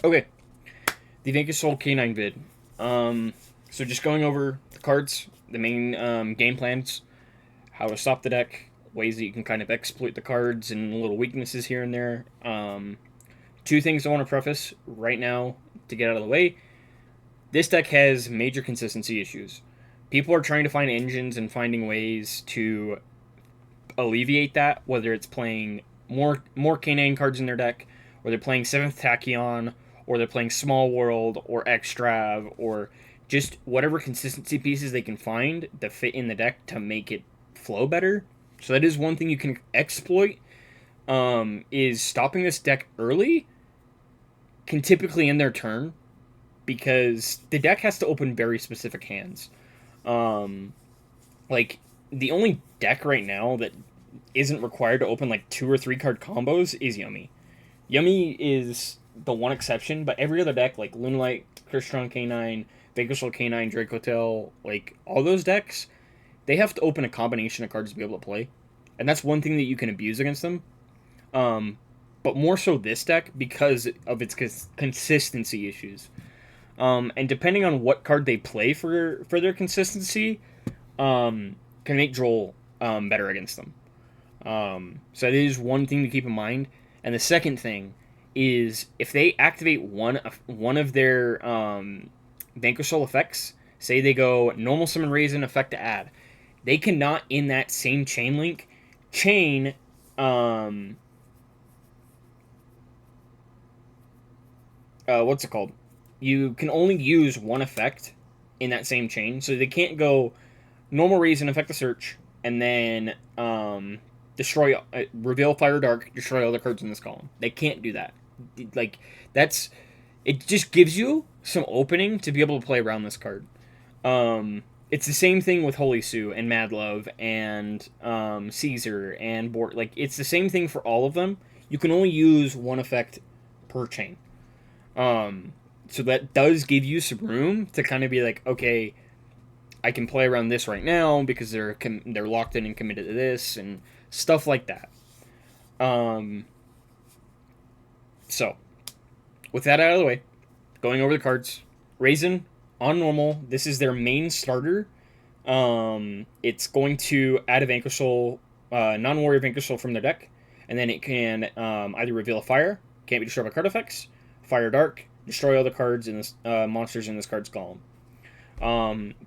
Okay, the Vanquish Soul K9 vid. So just going over the cards, the main game plans, how to stop the deck, ways that you can kind of exploit the cards, and little weaknesses here and there. Two things I want to preface right now to get out of the way. This deck has major consistency issues. People are trying to find engines and finding ways to alleviate that, whether it's playing more K9 cards in their deck, or they're playing 7th Tachyon, or they're playing Small World, or Extrav, or just whatever consistency pieces they can find that fit in the deck to make it flow better. So that is one thing you can exploit. Is stopping this deck early can typically end their turn because the deck has to open very specific hands. Um, like the only deck right now that isn't required to open like 2 or 3 card combos is Yummy. Yummy is the one exception, but every other deck like Lunalight, Crystron K9, Vanquish K9, Dracotel, like all those decks, they have to open a combination of cards to be able to play, and that's one thing that you can abuse against them. Um, but more so this deck because of its consistency issues. And depending on what card they play for their consistency, can make Droll better against them. So that is one thing to keep in mind. And the second thing is if they activate one of their Vanquish Soul effects, say they go normal summon Raisin effect to add, they cannot in that same chain link chain what's it called? You can only use one effect in that same chain, so they can't go normal Raisin effect the search and then destroy reveal Fire Dark, destroy all the cards in this column. They can't do that. Like that's it. Just gives you some opening to be able to play around this card. It's the same thing with Holy Sue and Mad Love and Caesar and Bort. Like it's the same thing for all of them. You can only use one effect per chain. So that does give you some room to kind of be like, okay, I can play around this right now because they're locked in and committed to this and stuff like that. Um, so with that out of the way, going over the cards, Raisin on normal. This is their main starter. It's going to add a Vanquish Soul, non-warrior Vanquish Soul from their deck, and then it can either reveal a fire, can't be destroyed by card effects, Fire Dark, destroy all the cards in this monsters in this card's column.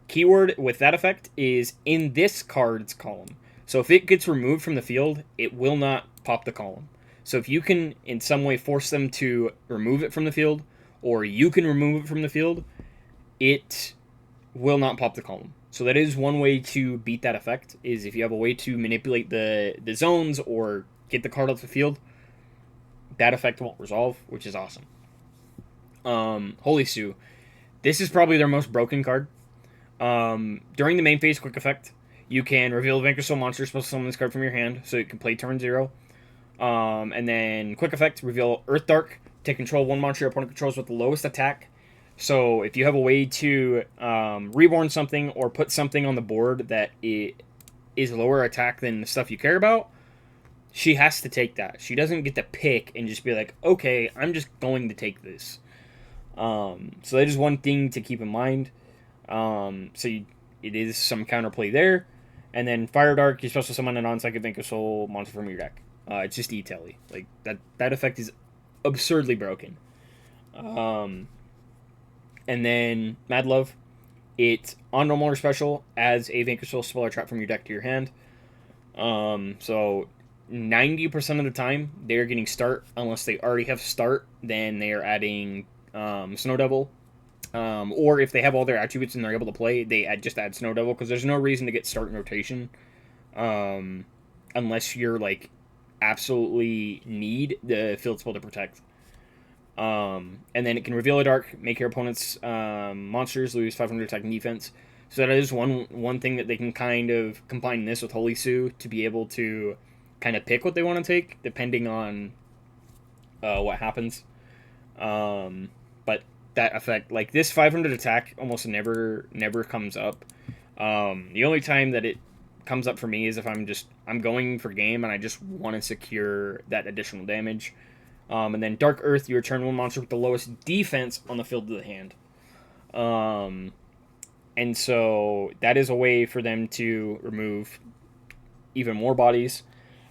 Keyword with that effect is in this card's column. So if it gets removed from the field, it will not pop the column. So if you can in some way force them to remove it from the field, or you can remove it from the field, it will not pop the column. So that is one way to beat that effect, is if you have a way to manipulate the zones or get the card off the field, that effect won't resolve, which is awesome. Holy Sue. This is probably their most broken card. During the main phase quick effect, you can reveal a Vanquish Soul monster, supposed to summon this card from your hand, so you can play turn 0. And then quick effect, reveal Earth Dark, take control of one monster your opponent controls with the lowest attack. So if you have a way to reborn something or put something on the board that is lower attack than the stuff you care about, she has to take that. She doesn't get to pick and just be like, okay, I'm just going to take this. So that is one thing to keep in mind. It is some counterplay there. And then Fire Dark, you're supposed to summon a non-psychic Vanquish Soul monster from your deck. It's just E-Telly. Like, that effect is absurdly broken. And then Mad Love, it on normal or special adds a Vanquish Soul spell or trap from your deck to your hand. So 90% of the time they're getting start, unless they already have start, then they are adding Snow Devil. Or if they have all their attributes and they're able to play, they just add Snow Devil, because there's no reason to get start in rotation unless you're like absolutely need the field spell to protect. And then it can reveal a dark, make your opponent's monsters lose 500 attack and defense. So that is one thing that they can kind of combine this with Holy Sue to be able to kind of pick what they want to take depending on what happens. But that effect, like this 500 attack, almost never comes up. The only time that it comes up for me is if I'm going for game and I just want to secure that additional damage. And then Dark Earth, you return one monster with the lowest defense on the field to the hand. And so that is a way for them to remove even more bodies.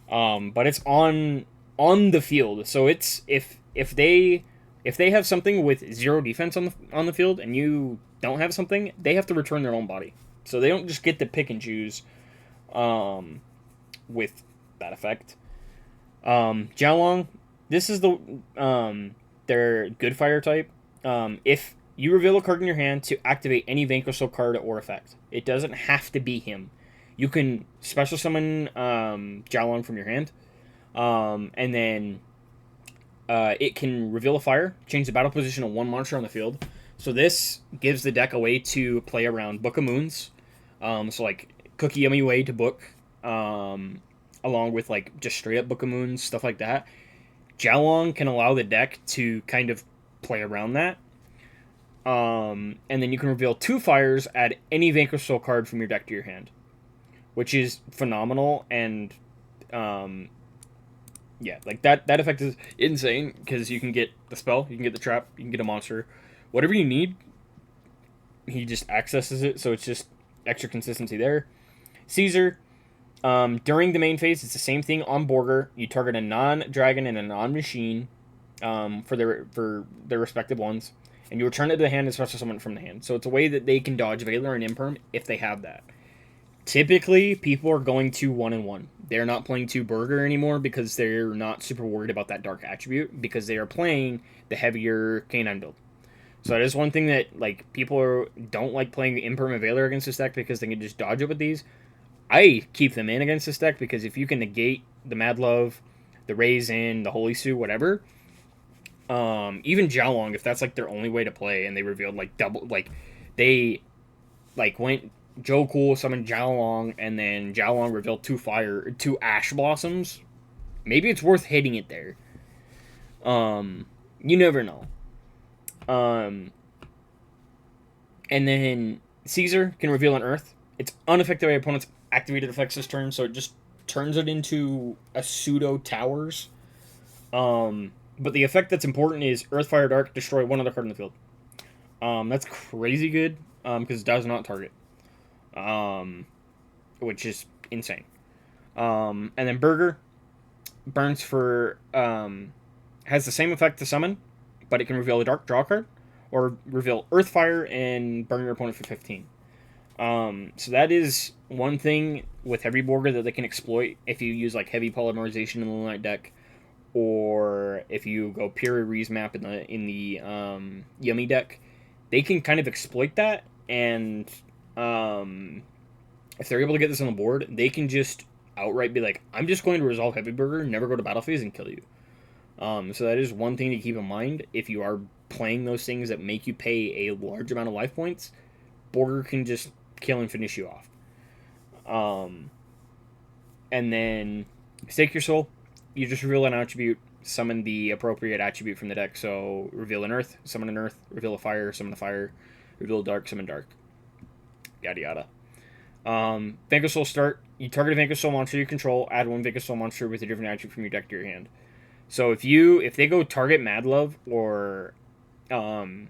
But it's on the field, so it's if they have something with zero defense on the field and you don't have something, they have to return their own body. So they don't just get to pick and choose with that effect. Jiaolong, this is their good fire type. If you reveal a card in your hand to activate any Vanquish Soul card or effect, it doesn't have to be him. You can special summon Jiaolong from your hand, and then it can reveal a fire, change the battle position of one monster on the field. So this gives the deck a way to play around Book of Moons. So like Cookie Yummy Way to book, along with like just straight up Book of Moons, stuff like that. Jiaolong can allow the deck to kind of play around that. And then you can reveal 2 fires, add any Vanquish Soul card from your deck to your hand, which is phenomenal. And yeah, like that effect is insane because you can get the spell, you can get the trap, you can get a monster, whatever you need. He just accesses it, so it's just extra consistency there. Caesar, during the main phase, it's the same thing on Borger. You target a non-dragon and a non-machine for their respective ones, and you return it to the hand and special summon it from the hand. So it's a way that they can dodge Valor and Imperm if they have that. Typically, people are going to 1-1. They're not playing 2 Burger anymore because they're not super worried about that dark attribute because they are playing the heavier Canine build. So that is one thing that like don't like playing Imperm and Valor against this deck because they can just dodge it with these. I keep them in against this deck because if you can negate the Mad Love, the Raisin, the Holy Sue, whatever, even Jiaolong, if that's like their only way to play, and they revealed like double, like they like went Joe Cool summoned Jiaolong, and then Jiaolong revealed 2 Ash Blossoms. Maybe it's worth hitting it there. You never know. And then Caesar can reveal an Earth. It's unaffected by opponent's activated effects this turn, so it just turns it into a pseudo towers. But the effect that's important is Earth, Fire, Dark, destroy one other card in the field. That's crazy good, because it does not target. Which is insane. And then Burger burns for, has the same effect to summon, but it can reveal a dark draw card, or reveal Earth, Fire, and burn your opponent for 15. So that is one thing with Heavy Borger that they can exploit if you use like Heavy Polymerization in the Lunar deck, or if you go pure Reese map in the Yummy deck. They can kind of exploit that, and if they're able to get this on the board, they can just outright be like, I'm just going to resolve Heavy Burger, never go to battle phase, and kill you. So that is one thing to keep in mind if you are playing those things that make you pay a large amount of life points. Borger can just kill and finish you off. And then Stake Your Soul, you just reveal an attribute, summon the appropriate attribute from the deck. So reveal an Earth, summon an Earth, reveal a Fire, summon a Fire, reveal a Dark, summon Dark. Yada yada. Vanquish Soul start. You target a Vanquish Soul monster you control, add 1 Vanquish Soul monster with a different attribute from your deck to your hand. So if they go target Mad Love, or and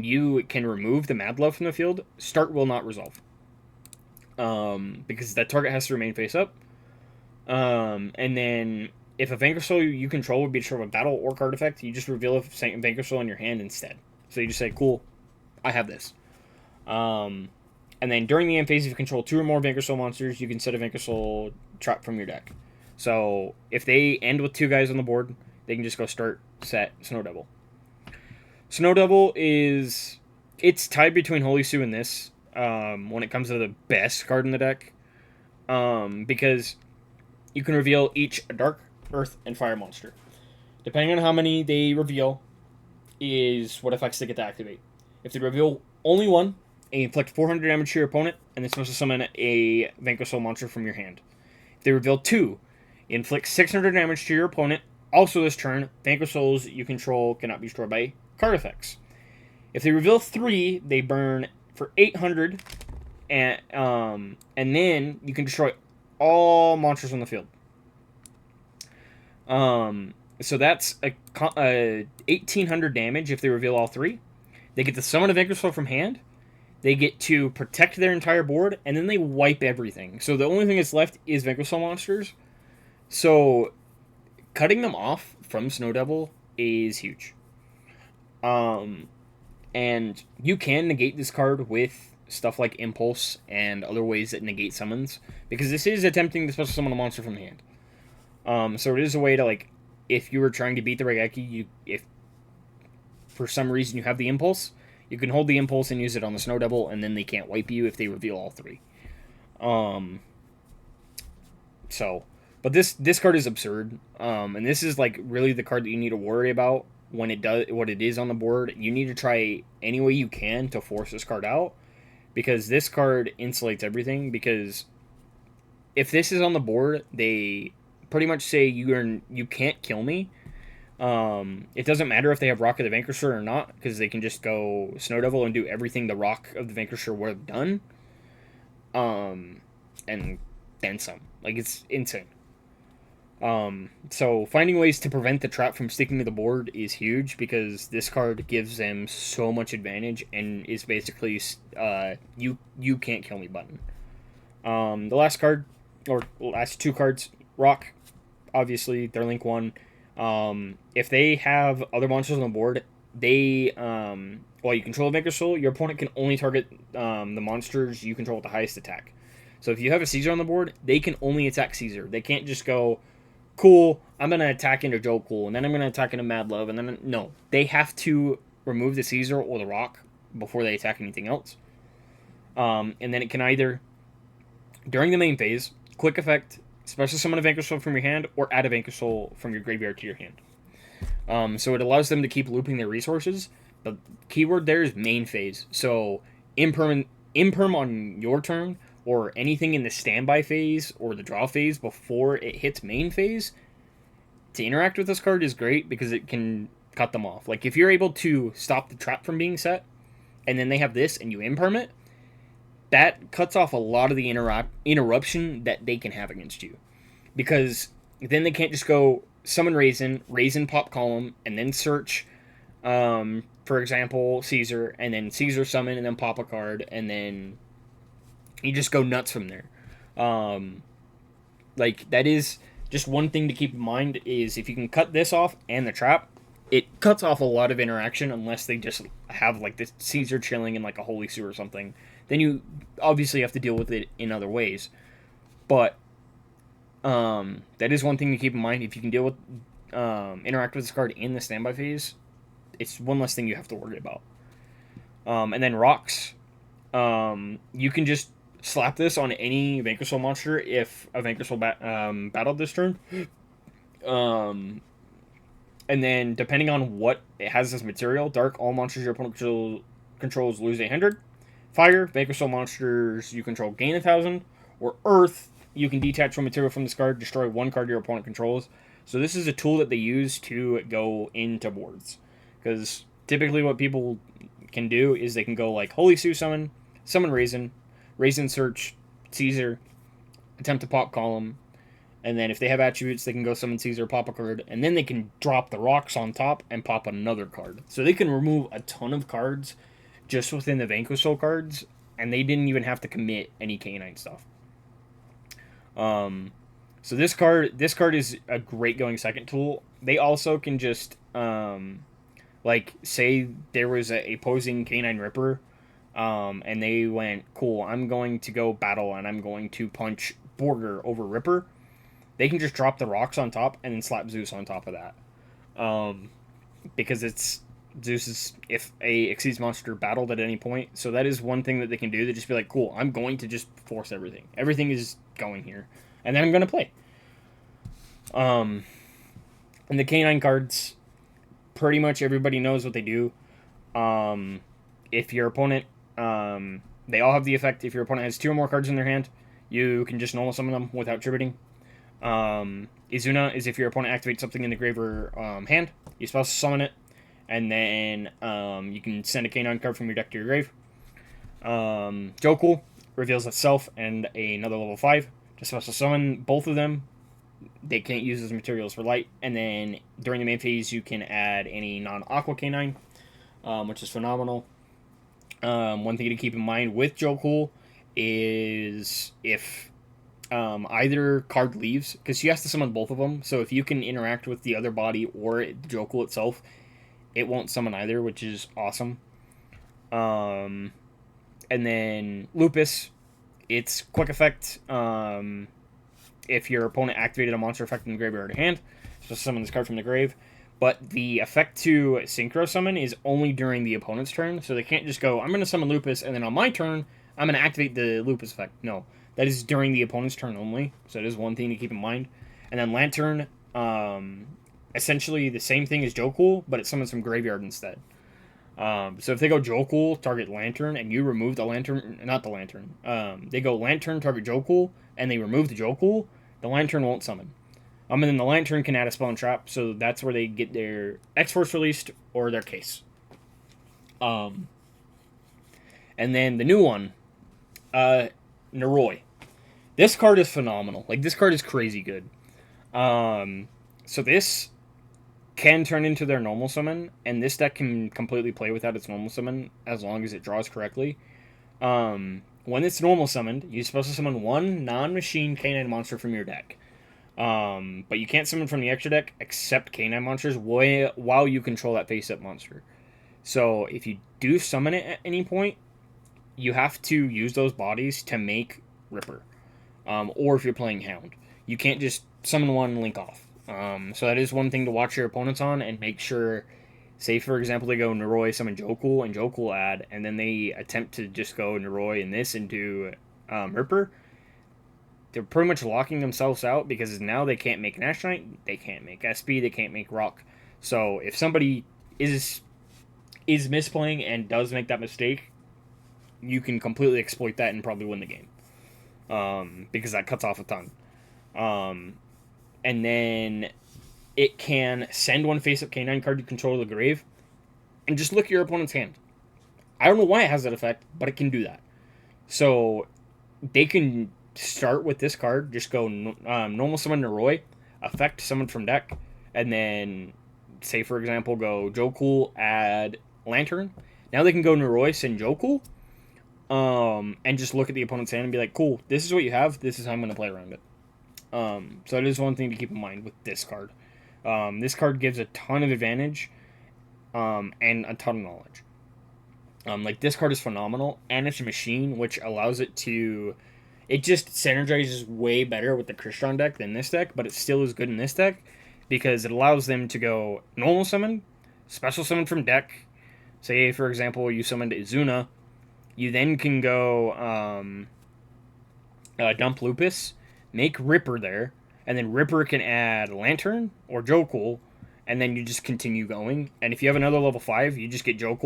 you can remove the Mad Love from the field, start will not resolve. Because that target has to remain face up. And then if a Vanquish Soul you control would be destroyed with battle or card effect, you just reveal a Vanquish Soul in your hand instead. So you just say, cool, I have this. And then during the end phase, if you control 2 or more Vanquish Soul monsters, you can set a Vanquish Soul trap from your deck. So if they end with 2 guys on the board, they can just go start, set, Snow Devil. Snow Devil it's tied between Holy Sue and this when it comes to the best card in the deck. Because you can reveal each a Dark, Earth, and Fire monster. Depending on how many they reveal is what effects they get to activate. If they reveal only 1, and you inflict 400 damage to your opponent, and they're supposed to summon a Vanquish Soul monster from your hand. If they reveal 2, you inflict 600 damage to your opponent. Also this turn, Vanquish Souls you control cannot be destroyed by card effects. If they reveal 3, they burn for 800, and then you can destroy all monsters on the field. So that's a 1800 damage if they reveal all three. They get to summon a Vanquish from hand. They get to protect their entire board, and then they wipe everything. So the only thing that's left is Vanquish monsters. So cutting them off from Snow Devil is huge. Um, and you can negate this card with stuff like Impulse and other ways that negate summons, because this is attempting to special summon a monster from the hand. So it is a way to, like, if you were trying to beat the Raigeki, if for some reason you have the Impulse, you can hold the Impulse and use it on the Snow Devil, and then they can't wipe you if they reveal all three. Um, so, but this card is absurd, and this is like really the card that you need to worry about when it does what it is on the board. You need to try any way you can to force this card out, because this card insulates everything. Because if this is on the board, they pretty much say you can't kill me. It doesn't matter if they have Rock of the Vanquisher or not, because they can just go Snow Devil and do everything the Rock of the Vanquisher would have done. And then some. Like, it's insane. So finding ways to prevent the trap from sticking to the board is huge, because this card gives them so much advantage and is basically you can't kill me button. The last card, or last two cards, Rock, obviously they're link one. If they have other monsters on the board, they while you control a Vanquish Soul, your opponent can only target the monsters you control with the highest attack. So if you have a Caesar on the board, they can only attack Caesar. They can't just go, cool, I'm going to attack into Joe Cool, and then I'm going to attack into Mad Love, and then, no. They have to remove the Caesar or the Rock before they attack anything else. And then it can either, during the main phase, quick effect, special summon a Vanquish Soul from your hand, or add a Vanquish Soul from your graveyard to your hand. So it allows them to keep looping their resources, but keyword there is main phase. So imperm on your turn, or anything in the standby phase or the draw phase before it hits main phase, to interact with this card is great, because it can cut them off. Like, if you're able to stop the trap from being set, and then they have this and you imperm it, that cuts off a lot of the interruption that they can have against you. Because then they can't just go summon Raisin pop column, and then search, for example, Caesar, and then Caesar summon, and then pop a card, and then you just go nuts from there. Like, that is just one thing to keep in mind, is if you can cut this off and the trap, it cuts off a lot of interaction, unless they just have, like, this Caesar chilling in, like, a Holy Sewer or something. Then you obviously have to deal with it in other ways. But that is one thing to keep in mind. If you can deal with interact with this card in the standby phase, it's one less thing you have to worry about. And then Rocks, you can just slap this on any Vanquish Soul monster if a Vanquish Soul battled this turn. And then, depending on what it has as material, Dark, all monsters your opponent controls lose 800. Fire, Vanquish Soul monsters you control gain 1,000. Or Earth, you can detach one material from this card, destroy one card your opponent controls. So this is a tool that they use to go into boards. Because typically what people can do is they can go like Holy Sue summon Raisin search Caesar, attempt to pop column, and then if they have attributes, they can go summon Caesar, pop a card, and then they can drop the Rocks on top and pop another card. So they can remove a ton of cards just within the Vanquish Soul cards, and they didn't even have to commit any K9 stuff. So this card is a great going second tool. They also can just like, say there was a opposing K9 Ripper, and they went, cool, I'm going to go battle and I'm going to punch Borger over Ripper. They can just drop the Rocks on top and then slap Zeus on top of that. Because it's Zeus if a Exceeds monster battled at any point. So that is one thing that they can do. They just be like, cool, I'm going to just force everything. Everything is going here. And then I'm going to play. And the K9 cards, pretty much everybody knows what they do. If your opponent, they all have the effect. If your opponent has 2 or more cards in their hand, you can just normal summon them without tributing. Izuna is if your opponent activates something in the grave or hand, you special summon it, and then you can send a K9 card from your deck to your grave. Joku reveals itself and another level 5. Just special summon both of them they can't use those materials for light. And then during the main phase, you can add any non-aqua canine, which is phenomenal. One thing to keep in mind with Joe Cool is if either card leaves, because she has to summon both of them. So if you can interact with the other body or Joe Cool itself, it won't summon either, which is awesome. Um, and then Lupus, it's quick effect. If your opponent activated a monster effect in the graveyard or hand, so summon this card from the grave. But the effect to synchro summon is only during the opponent's turn, so they can't just go, I'm going to summon Lupus, and then on my turn, I'm going to activate the Lupus effect. No, that is during the opponent's turn only, so that is one thing to keep in mind. And then Lantern, essentially the same thing as Joe but it summons from graveyard instead. So if they go Joe target Lantern, and you remove the Lantern, not the Lantern, they go Lantern, target Joe and they remove the Joe the Lantern won't summon. And then the Lantern can add a spell and trap, so that's where they get their X-Force released or their case. And then the new one, Naroi. This card is phenomenal. Like, this card is crazy good. So this can turn into their normal summon, and this deck can completely play without its normal summon as long as it draws correctly. When it's normal summoned, you're supposed to summon one non-machine canine monster from your deck. But you can't summon from the extra deck except canine monsters while you control that face-up monster. So if you do summon it at any point, you have to use those bodies to make Ripper. Or if you're playing Hound. You can't just summon one and link off. So that is one thing to watch your opponents on and make sure, say for example they go Naroi, summon Joe and Joe add, and then they attempt to just go Naroi and this into Ripper. They're pretty much locking themselves out because now they can't make Nash Knight, they can't make SP, they can't make Rock. So if somebody is misplaying and does make that mistake, you can completely exploit that and probably win the game. Because that cuts off a ton. And then it can send one face-up canine card you control to the grave and just look at your opponent's hand. I don't know why it has that effect, but it can do that. So they can start with this card, just go normal summon Naroi, effect summon from deck, and then say for example go Joe add Lantern. Now they can go Naroi, send Joe and just look at the opponent's hand and be like, cool, this is what you have, this is how I'm going to play around it. So it is one thing to keep in mind with this card. This card gives a ton of advantage and a ton of knowledge. Like, this card is phenomenal, and it's a machine, which allows it to... It just synergizes way better with the Crystron deck than this deck, but it still is good in this deck, because it allows them to go normal summon, special summon from deck. Say, for example, you summoned Izuna, you then can go dump Lupus, make Ripper there, and then Ripper can add Lantern or Joe and then you just continue going. And if you have another level 5, you just get Joe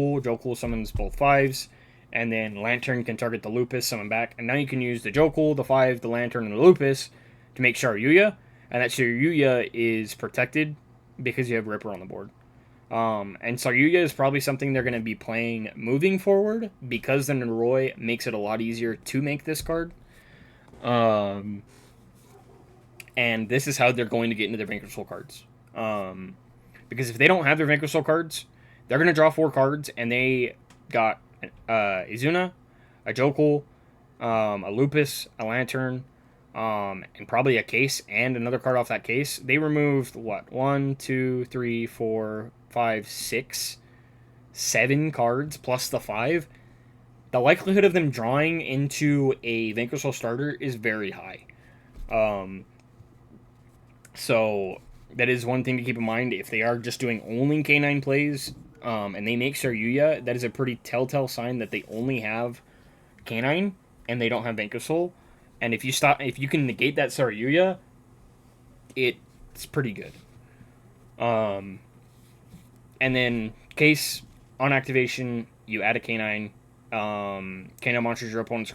summons both 5s, and then Lantern can target the Lupus, summon back, and now you can use the Joe the 5, the Lantern, and the Lupus to make Sharyuya, and that Sharyuya is protected because you have Ripper on the board. And Sharyuya is probably something they're going to be playing moving forward, because the Naroi makes it a lot easier to make this card. And this is how they're going to get into their Vanquish Soul cards. Because if they don't have their Vanquish Soul cards, they're going to draw 4 cards, and they got Izuna, a Joe a Lupus, a Lantern, and probably a case and another card off that case. They removed, 1, 2, 3, 4, 5, 6, 7 cards plus the 5. The likelihood of them drawing into a Vanquish Soul starter is very high. So that is one thing to keep in mind. If they are just doing only K9 plays, and they make Sharyuya, that is a pretty telltale sign that they only have K9 and they don't have Vanquish Soul. And if you can negate that Sharyuya, it's pretty good. And then case on activation, you add a K9. K9 monsters your opponent's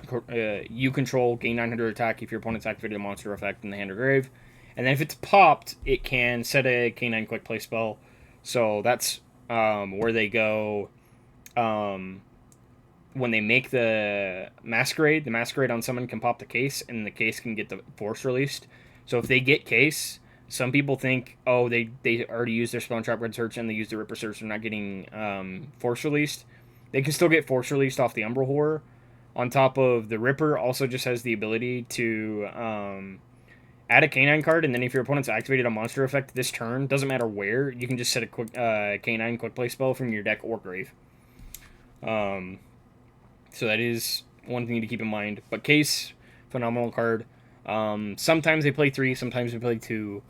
you control gain 900 attack if your opponent's activated a monster effect in the hand or grave. And then if it's popped, it can set a K9 quick play spell. So that's where they go when they make the Masquerade on someone can pop the case, and the case can get the force released. So if they get Case, some people think, oh, they already used their Spell and Trap Red Search and they used the Ripper Search, they're not getting Force Released. They can still get Force Released off the Umbral Horror. On top of the Ripper, also just has the ability to add a Canine card, and then if your opponent's activated a monster effect this turn, doesn't matter where, you can just set a quick Canine Quick Play spell from your deck or grave. So that is one thing to keep in mind. But Case, phenomenal card. Sometimes they play 3, sometimes they play 2,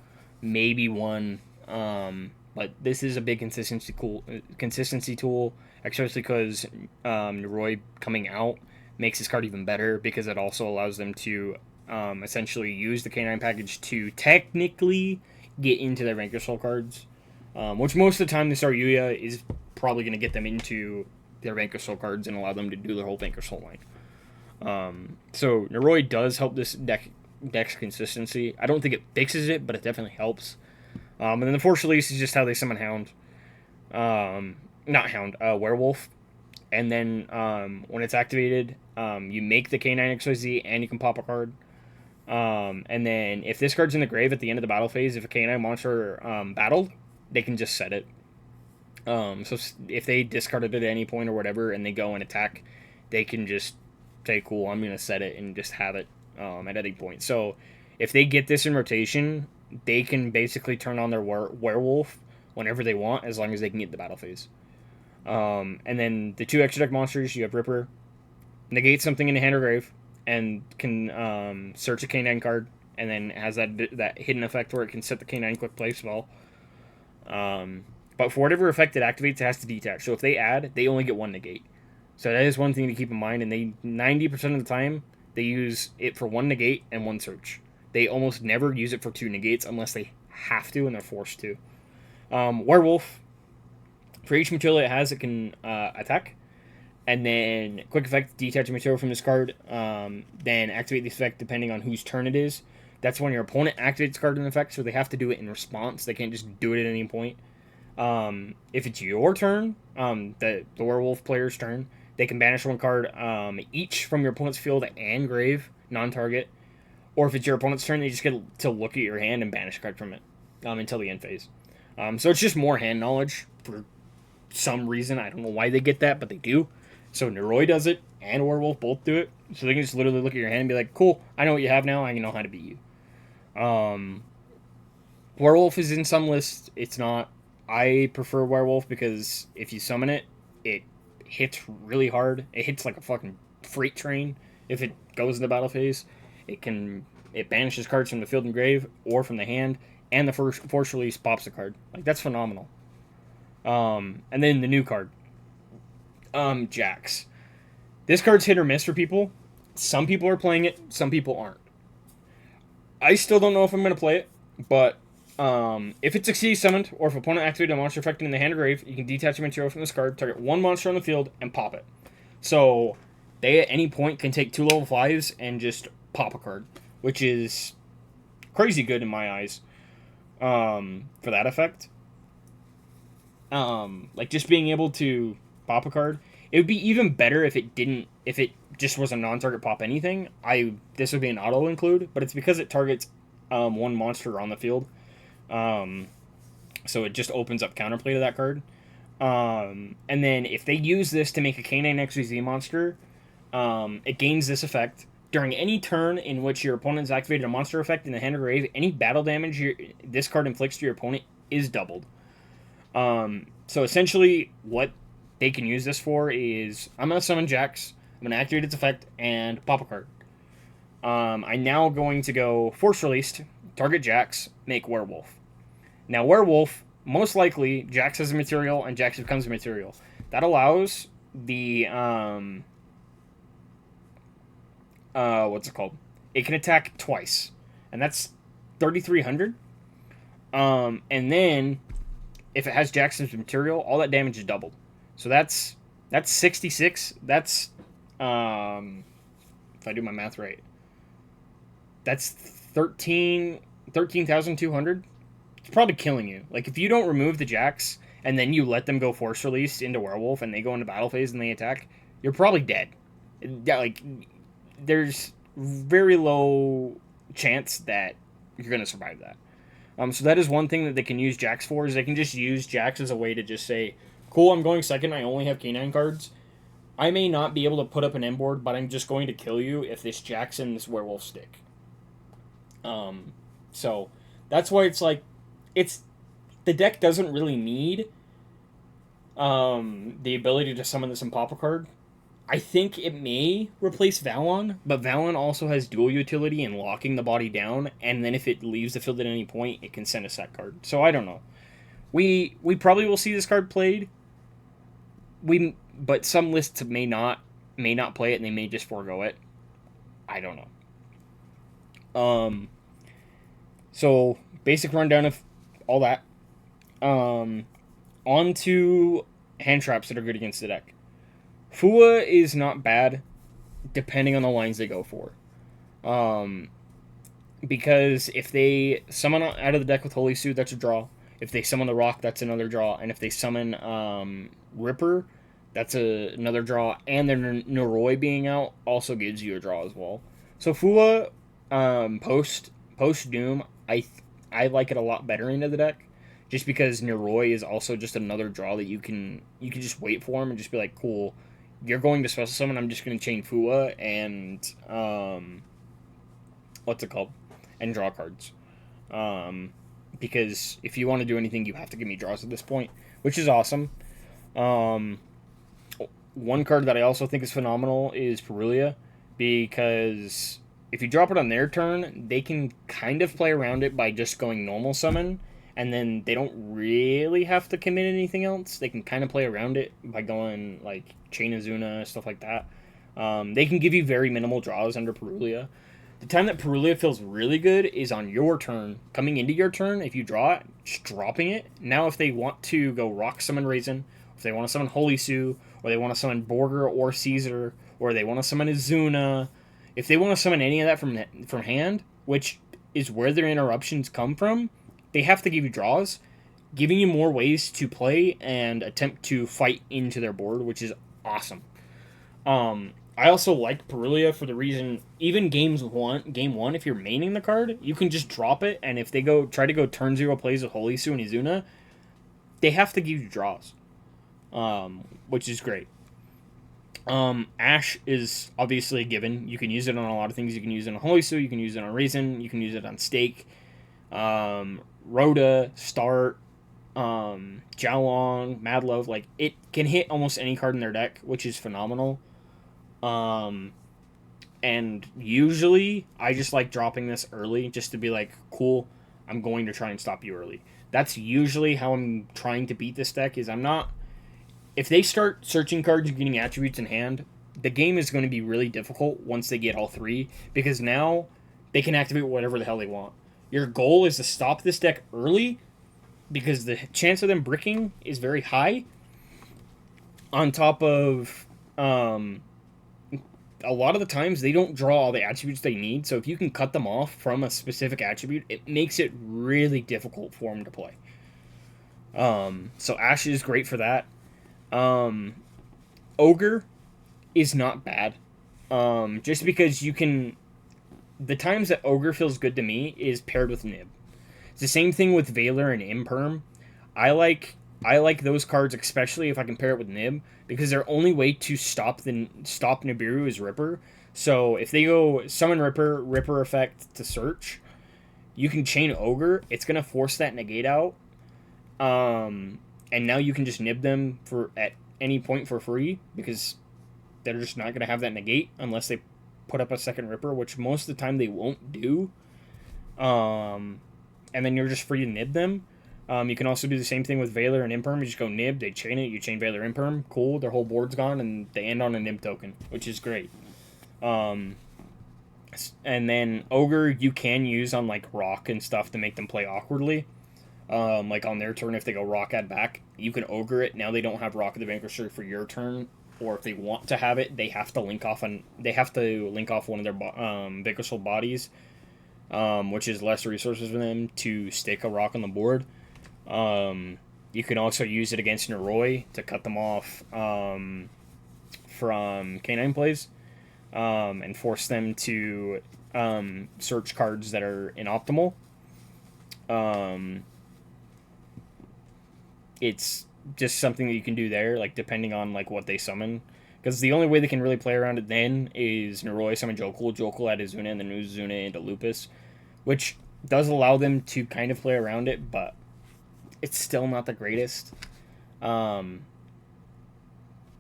maybe 1. But this is a big consistency tool, especially because Leroy coming out makes this card even better because it also allows them to essentially use the Canine package to technically get into their Vanquish Soul cards, which most of the time the Star Yuya is probably going to get them into their Vanquish Soul cards and allow them to do their whole Vanquish Soul line. So Leroy does help this deck's consistency. I don't think it fixes it, but it definitely helps. And then the Force Release is just how they summon Hound. Not Hound, Werewolf. And then when it's activated, you make the K9 XYZ and you can pop a card. And then if this card's in the grave at the end of the battle phase, if a K9 monster battled, they can just set it. So if they discarded it at any point or whatever and they go and attack, they can just say, cool, I'm going to set it and just have it at any point. So if they get this in rotation, they can basically turn on their werewolf whenever they want, as long as they can get the battle phase. And then the 2 extra deck monsters, you have Ripper, negate something in the hand or grave, and can search a K9 card, and then has that hidden effect where it can set the K9 quick play spell. But for whatever effect it activates, it has to detach. So if they add, they only get 1 negate. So that is one thing to keep in mind, and they 90% of the time, they use it for 1 negate and 1 search. They almost never use it for 2 negates unless they have to and they're forced to. Werewolf, for each material it has, it can attack. And then quick effect, detach a material from this card. Then activate the effect depending on whose turn it is. That's when your opponent activates card in effect, so they have to do it in response. They can't just do it at any point. If it's your turn, the werewolf player's turn, they can banish 1 card each from your opponent's field and grave, non-target. Or if it's your opponent's turn, they just get to look at your hand and banish a card from it until the end phase. So it's just more hand knowledge for some reason. I don't know why they get that, but they do. So Neroi does it, and Werewolf both do it. So they can just literally look at your hand and be like, cool, I know what you have now, I know how to beat you. Werewolf is in some lists, it's not. I prefer Werewolf because if you summon it, it hits really hard. It hits like a fucking freight train if it goes in the battle phase. It banishes cards from the field and grave or from the hand, and the force release pops a card. Like, that's phenomenal. And then the new card, Jax. This card's hit or miss for people. Some people are playing it, some people aren't. I still don't know if I'm going to play it, but if it succeeds summoned, or if opponent activated a monster effect in the hand or grave, you can detach a material from this card, target 1 monster on the field, and pop it. So they at any point can take 2 level 5s and just pop a card, which is crazy good in my eyes for that effect. Like, just being able to pop a card. It would be even better if it just was a non-target pop anything. This would be an auto include, but it's because it targets 1 monster on the field. So it just opens up counterplay to that card. And then if they use this to make a K9 XYZ monster, it gains this effect. During any turn in which your opponent's activated a monster effect in the hand or grave, any battle damage this card inflicts to your opponent is doubled. So essentially what they can use this for is, I'm going to summon Jax, I'm going to activate its effect, and pop a card. I'm now going to go Force Released, target Jax, make Werewolf. Now Werewolf, most likely, Jax has a material, and Jax becomes a material. That allows the, what's it called? It can attack twice, and that's 3,300. And then, if it has Jackson's material, all that damage is doubled. So that's 66. That's, if I do my math right, that's 13,200. It's probably killing you. Like, if you don't remove the Jax, and then you let them go Force Release into Werewolf, and they go into battle phase and they attack, you're probably dead. Like, there's very low chance that you're going to survive that. So that is one thing that they can use Jax for, is they can just use Jax as a way to just say, cool, I'm going second, I only have Canine cards. I may not be able to put up an M board, but I'm just going to kill you if this Jax and this Werewolf stick. So that's why it's like, it's the deck doesn't really need the ability to summon this Impapa card. I think it may replace Valon, but Valon also has dual utility in locking the body down, and then if it leaves the field at any point, it can send a set card. So I don't know. We probably will see this card played. But some lists may not play it, and they may just forego it. I don't know. So basic rundown of all that. On to hand traps that are good against the deck. Fua is not bad, depending on the lines they go for. Because if they summon out of the deck with Holy Suit, that's a draw. If they summon the Rock, that's another draw. And if they summon Ripper, that's another draw. And their Noroi being out also gives you a draw as well. So Fua, post Doom, I like it a lot better into the deck. Just because Noroi is also just another draw that you can just wait for him and just be like, cool, you're going to special summon, I'm just going to chain Fua and what's it called? And draw cards. Because if you want to do anything, you have to give me draws at this point, which is awesome. One card that I also think is phenomenal is Perulia, because if you drop it on their turn, they can kind of play around it by just going normal summon, and then they don't really have to commit anything else. They can kind of play around it by going like Chain Azuna, stuff like that. They can give you very minimal draws under Perulia. The time that Perulia feels really good is on your turn. Coming into your turn, if you draw it, just dropping it. Now if they want to go Rock Summon Raisin, if they want to summon Holy Sue, or they want to summon Borger or Caesar, or they want to summon Azuna, if they want to summon any of that from hand, which is where their interruptions come from, they have to give you draws, giving you more ways to play and attempt to fight into their board, which is awesome. I also like Perulia for the reason, even game one, if you're maining the card, you can just drop it, and if they try to go turn 0 plays with Holy Sue and Izuna, they have to give you draws, which is great. Ash is obviously a given. You can use it on a lot of things. You can use it on Holy Sue, you can use it on Raisin, you can use it on Stake, Rhoda, Start, Jiaolong, Madlove. Like, it can hit almost any card in their deck, which is phenomenal. And usually I just like dropping this early just to be like, cool, I'm going to try and stop you early. That's usually how I'm trying to beat this deck. Is if they start searching cards and getting attributes in hand, the game is going to be really difficult once they get all three, because now they can activate whatever the hell they want. Your goal is to stop this deck early, because the chance of them bricking is very high, on top of a lot of the times they don't draw all the attributes they need, so if you can cut them off from a specific attribute, it makes it really difficult for them to play. So Ash is great for that. Ogre is not bad. Just because you can... The times that Ogre feels good to me is paired with Nib. It's the same thing with Valor and Imperm. I like those cards, especially if I can pair it with Nib, because their only way to stop Nibiru is Ripper. So if they go summon Ripper effect to search, you can chain Ogre. It's gonna force that negate out, and now you can just nib them at any point for free, because they're just not gonna have that negate unless they put up a second Ripper, which most of the time they won't do. And then you're just free to nib them. You can also do the same thing with Valor and Imperm. You just go nib, they chain it, you chain Valor Imperm, cool, their whole board's gone, and they end on a nib token, which is great. And then Ogre you can use on like Rock and stuff to make them play awkwardly. Like on their turn, if they go Rock add back, you can Ogre it. Now they don't have Rock of the Vanquisher for your turn, or if they want to have it, they have to link off one of their Vanquishable bodies, which is less resources for them to stick a Rock on the board. You can also use it against Noroi to cut them off from K9 plays, and force them to search cards that are inoptimal, Um, it's just something that you can do there, like depending on like what they summon. Because the only way they can really play around it then is Noroi summon Jokul, Jokul add Izuna, and then Izuna into Lupus, which does allow them to kind of play around it, but it's still not the greatest. Um,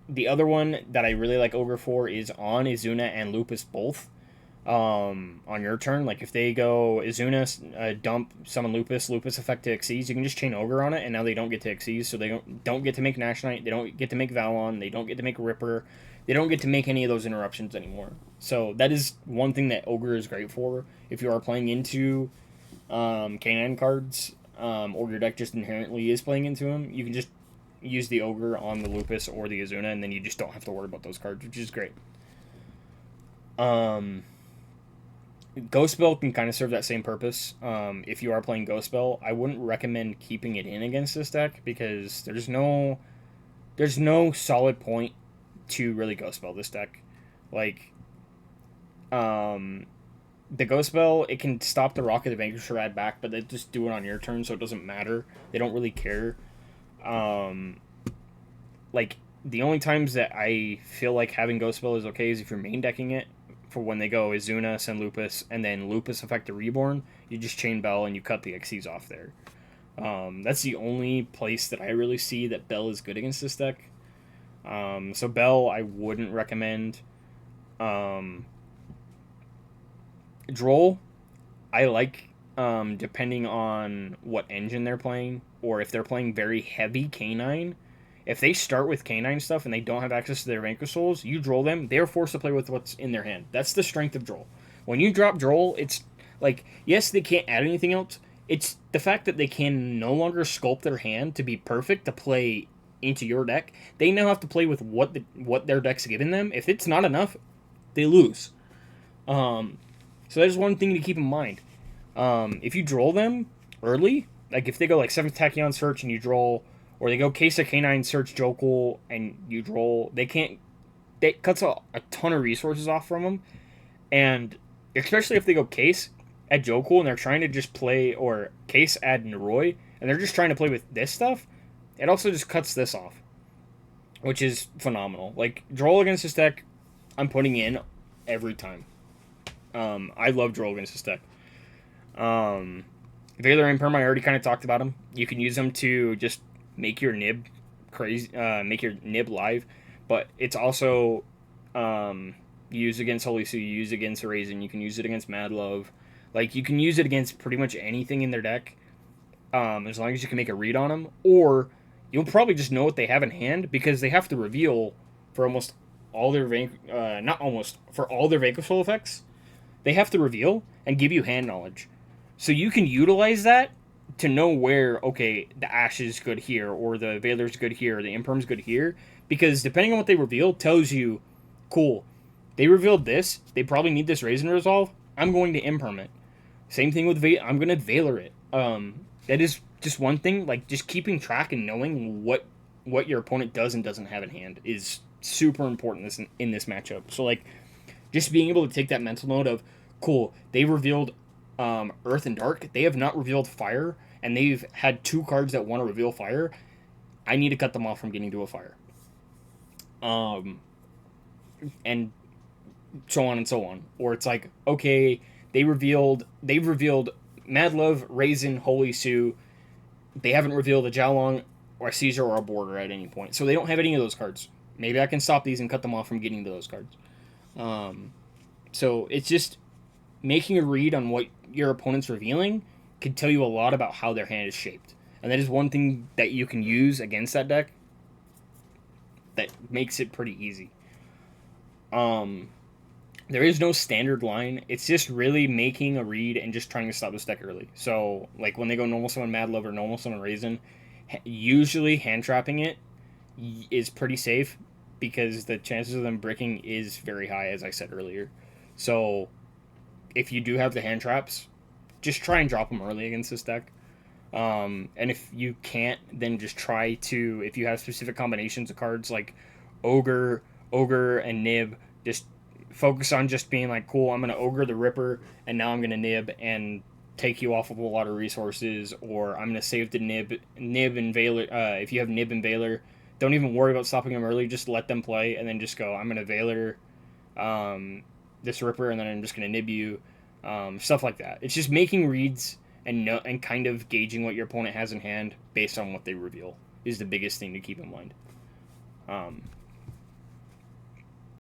the other one that I really like Ogre for is on Izuna and Lupus both. On your turn, like if they go Izuna, dump summon Lupus, Lupus effect to Xyz, you can just chain Ogre on it, and now they don't get to Xyz, so they don't get to make Nash Knight, they don't get to make Valon, they don't get to make Ripper, they don't get to make any of those interruptions anymore. So that is one thing that Ogre is great for if you are playing into K9 cards, or your deck just inherently is playing into them. You can just use the Ogre on the Lupus or the Izuna, and then you just don't have to worry about those cards, which is great. Ghost Bell can kind of serve that same purpose. If you are playing Ghost Bell, I wouldn't recommend keeping it in against this deck because there's no solid point to really Ghost Bell this deck. Like, the Ghost Bell, it can stop the Rocket the Vanquisher add back, but they just do it on your turn, so it doesn't matter. They don't really care. Like, the only times that I feel like having Ghost Bell is okay is if you're main decking it for when they go Izuna, send Lupus, and then Lupus effect the Reborn. You just chain Bell and you cut the Xyz off there. That's the only place that I really see that Bell is good against this deck. So Bell, I wouldn't recommend. Droll, I like, depending on what engine they're playing, or if they're playing very heavy K9. If they start with K9 stuff and they don't have access to their Vanquish Souls, you Droll them, they're forced to play with what's in their hand. That's the strength of Droll. When you drop Droll, it's like, yes, they can't add anything else. It's the fact that they can no longer sculpt their hand to be perfect to play into your deck. They now have to play with what their deck's given them. If it's not enough, they lose. So that is one thing to keep in mind. If you Droll them early, like if they go like 7th Tachyon Search and you Droll, or they go Kesa K9 Search Jokul and you Droll, it cuts a ton of resources off from them. And especially if they go Case at Jokul and they're trying to just play, or Case add Noroi, and they're just trying to play with this stuff, it also just cuts this off, which is phenomenal. Like, Droll against this deck, I'm putting in every time. I love Droll against this deck. Valor Imperm, I already kind of talked about them. You can use them to just make your Nib crazy, make your Nib live, but it's also used against Holy Sue, used against Raisin. You can use it against Mad Love. Like, you can use it against pretty much anything in their deck, as long as you can make a read on them, or you'll probably just know what they have in hand because they have to reveal for almost all their for all their Vanquish Soul effects. They have to reveal and give you hand knowledge. So you can utilize that to know where, okay, the Ash is good here, or the Valor's good here, or the Imperm's good here. Because depending on what they reveal, tells you, cool, they revealed this, they probably need this Raisin Resolve, I'm going to Imperm it. Same thing with I'm going to Valor it. That is just one thing, like, just keeping track and knowing what your opponent does and doesn't have in hand is super important in this matchup. So, like, just being able to take that mental note of, cool, they revealed Earth and Dark. They have not revealed Fire, and they've had 2 cards that want to reveal Fire. I need to cut them off from getting to a Fire. And so on and so on. Or it's like, okay, they've revealed Mad Love, Raisin, Holy Sue. They haven't revealed a Jiaolong or a Caesar or a Border at any point. So they don't have any of those cards. Maybe I can stop these and cut them off from getting to those cards. So it's just making a read on what your opponent's revealing can tell you a lot about how their hand is shaped. And that is one thing that you can use against that deck that makes it pretty easy. There is no standard line. It's just really making a read and just trying to stop this deck early. So, like, when they go normal summon Mad Love or normal summon Raisin, usually hand trapping it is pretty safe because the chances of them bricking is very high, as I said earlier. So, if you do have the hand traps, just try and drop them early against this deck. And if you can't, then just try to, if you have specific combinations of cards like Ogre, and Nib, just focus on just being like, cool, I'm going to Ogre the Ripper, and now I'm going to Nib, and take you off of a lot of resources, or I'm gonna save the nib and Veiler. If you have nib and Veiler, don't even worry about stopping them early. Just let them play, and then just go. I'm gonna Veiler, this Ripper, and then I'm just gonna nib you, stuff like that. It's just making reads and kind of gauging what your opponent has in hand based on what they reveal is the biggest thing to keep in mind.